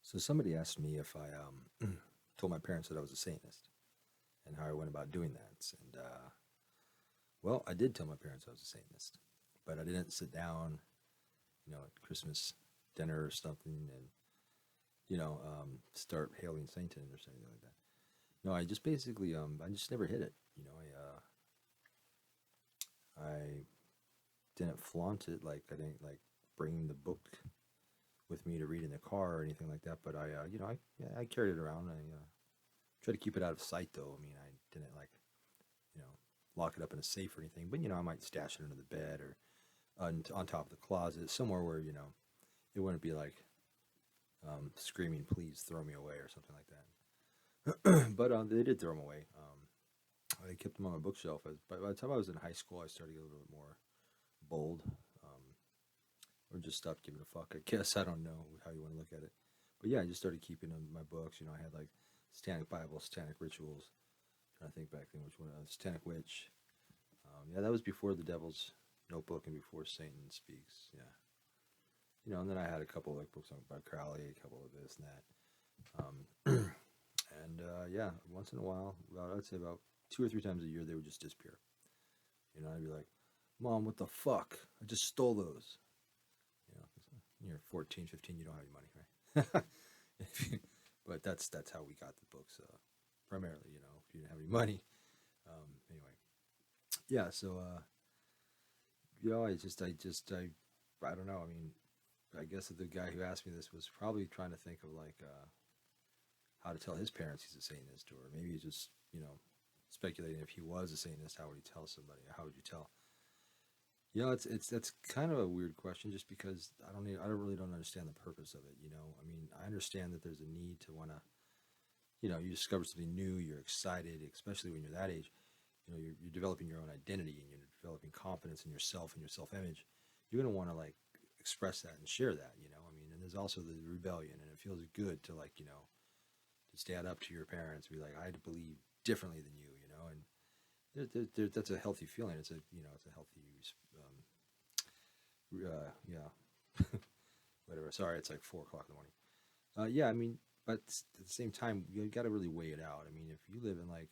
So somebody asked me if I told my parents that I was a Satanist and how I went about doing that. And well, I did tell my parents I was a Satanist, but I didn't sit down, at Christmas dinner or something and start hailing Satan or something like that. No, I just basically I just never hit it. I didn't flaunt it, like I didn't like bring the book with me to read in the car or anything like that. But I carried it around. I try to keep it out of sight, though. I mean, I didn't like, you know, lock it up in a safe or anything. But I might stash it under the bed or on top of the closet, somewhere where it wouldn't be like screaming, "Please throw me away" or something like that. But they did throw them away. I kept them on my bookshelf. By the time I was in high school, I started to get a little bit more bold, or just stopped giving a fuck. I guess I don't know how you want to look at it, but yeah, I just started keeping my books. I had like Satanic Bible, Satanic Rituals. I'm trying to think back then which one. Satanic Witch. Yeah, that was before the Devil's Notebook and before Satan Speaks. Yeah, and then I had a couple of like books on about Crowley, a couple of this and that. And yeah, once in a while, I'd say about 2 or 3 times a year, they would just disappear. I'd be like, "Mom, what the fuck? I just stole those." You're 14, 15, you don't have any money, right? But that's how we got the books, primarily. If you didn't have any money. Anyway, yeah. So I don't know. I mean, I guess the guy who asked me this was probably trying to think of like how to tell his parents he's a Satanist, or maybe he's just speculating if he was a Satanist, how would he tell somebody? Or how would you tell? It's that's kind of a weird question, just because I don't really don't understand the purpose of it. I mean, I understand that there's a need to want to, you discover something new, you're excited, especially when you're that age. You're developing your own identity and you're developing confidence in yourself and your self-image. You're gonna want to like express that and share that. I mean, and there's also the rebellion, and it feels good to like to stand up to your parents, and be like, I believe differently than you, and that's a healthy feeling. It's it's a healthy, yeah, whatever. Sorry, it's like 4 o'clock in the morning. Yeah, I mean, but at the same time, you got to really weigh it out. I mean, if you live in like,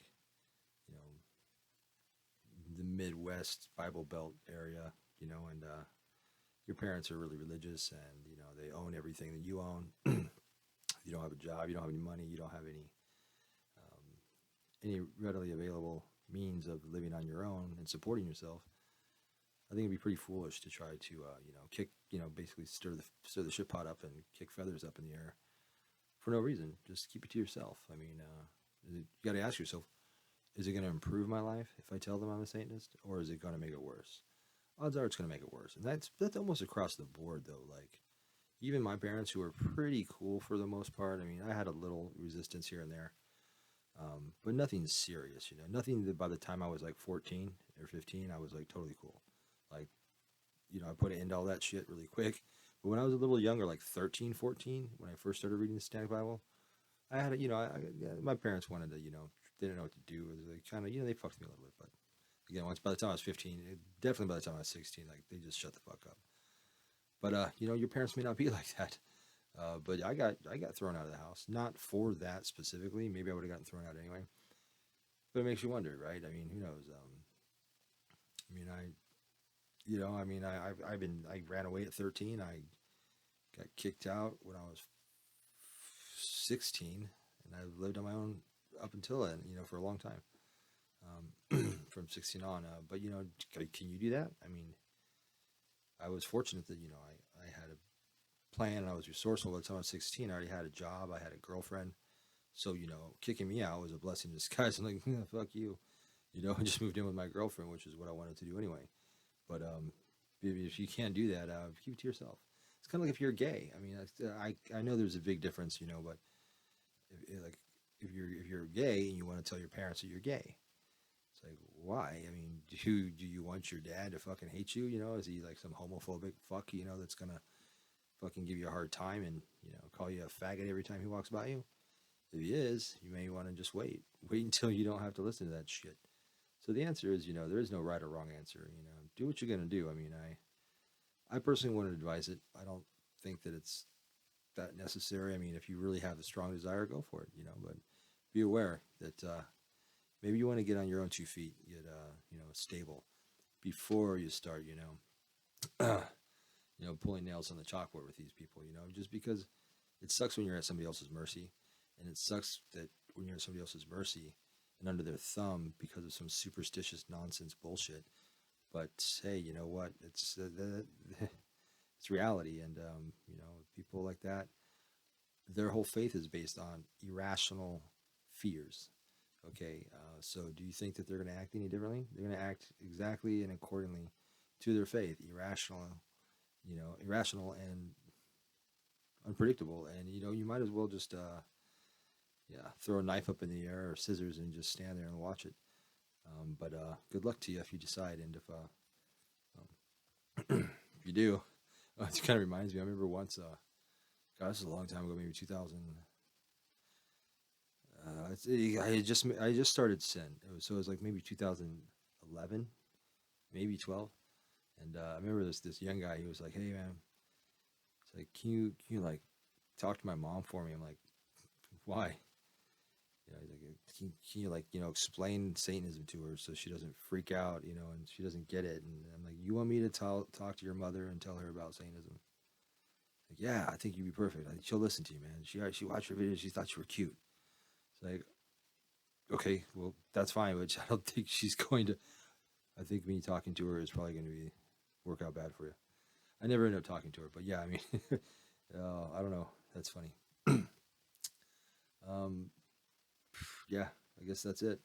you know, the Midwest Bible Belt area, and your parents are really religious, and they own everything that you own. You don't have a job, you don't have any money, you don't have any readily available means of living on your own and supporting yourself. I think it'd be pretty foolish to try to, kick, basically stir the shit pot up and kick feathers up in the air for no reason. Just keep it to yourself. I mean, you got to ask yourself: is it going to improve my life if I tell them I'm a Satanist, or is it going to make it worse? Odds are it's going to make it worse, and that's almost across the board, though. Like, even my parents, who were pretty cool for the most part. I mean, I had a little resistance here and there, but nothing serious. Nothing that by the time I was like 14 or 15, I was like totally cool. Like, I put an end to all that shit really quick. But when I was a little younger, like 13, 14, when I first started reading the Satanic Bible, I had, my parents wanted to, they didn't know what to do. It was like kind of, they fucked me a little bit. But again, by the time I was 15, definitely by the time I was 16, like they just shut the fuck up. But, your parents may not be like that. But I got thrown out of the house, not for that specifically. Maybe I would have gotten thrown out anyway. But it makes you wonder, right? I mean, who knows? I mean, I ran away at 13. I got kicked out when I was 16, and I lived on my own up until then, for a long time, from 16 on. But, can you do that? I mean, I was fortunate that, I had a plan and I was resourceful. By the time I was 16, I already had a job. I had a girlfriend. So, kicking me out was a blessing in disguise. I'm like, fuck you. I just moved in with my girlfriend, which is what I wanted to do anyway. But if you can't do that, keep it to yourself. It's kind of like if you're gay. I mean, I know there's a big difference, but if you're gay and you want to tell your parents that you're gay, it's like, why? I mean, do you want your dad to fucking hate you? Is he like some homophobic fuck, that's gonna fucking give you a hard time and call you a faggot every time he walks by you? If he is, you may want to just wait until you don't have to listen to that shit. So the answer is, there is no right or wrong answer. Do what you're gonna do. I mean, I personally wouldn't advise it. I don't think that it's that necessary. I mean, if you really have the strong desire, go for it, but be aware that maybe you want to get on your own 2 feet, get stable before you start, pulling nails on the chalkboard with these people, just because it sucks when you're at somebody else's mercy, and it sucks that when you're at somebody else's mercy and under their thumb because of some superstitious nonsense bullshit. But hey, you know what? It's it's reality, and people like that, their whole faith is based on irrational fears. Okay, so do you think that they're going to act any differently? They're going to act exactly and accordingly to their faith, irrational and unpredictable. And you might as well just throw a knife up in the air or scissors and just stand there and watch it. But good luck to you if you decide, and if if you do, it kind of reminds me. I remember once, God, this is a long time ago, maybe 2000. I just started sin. So it was like maybe 2011, maybe 12. And I remember this young guy. He was like, "Hey man, it's like, can you like talk to my mom for me?" I'm like, "Why?" He's like, can you like explain Satanism to her so she doesn't freak out, and she doesn't get it? And I'm like, "You want me to talk to your mother and tell her about Satanism?" Like, "Yeah, I think you'd be perfect. Like, she'll listen to you, man. She watched your videos. She thought you were cute." It's like, okay, well, that's fine, but I don't think she's going to. I think me talking to her is probably going to work out bad for you. I never ended up talking to her, but yeah, I mean, I don't know. That's funny. Yeah, I guess that's it.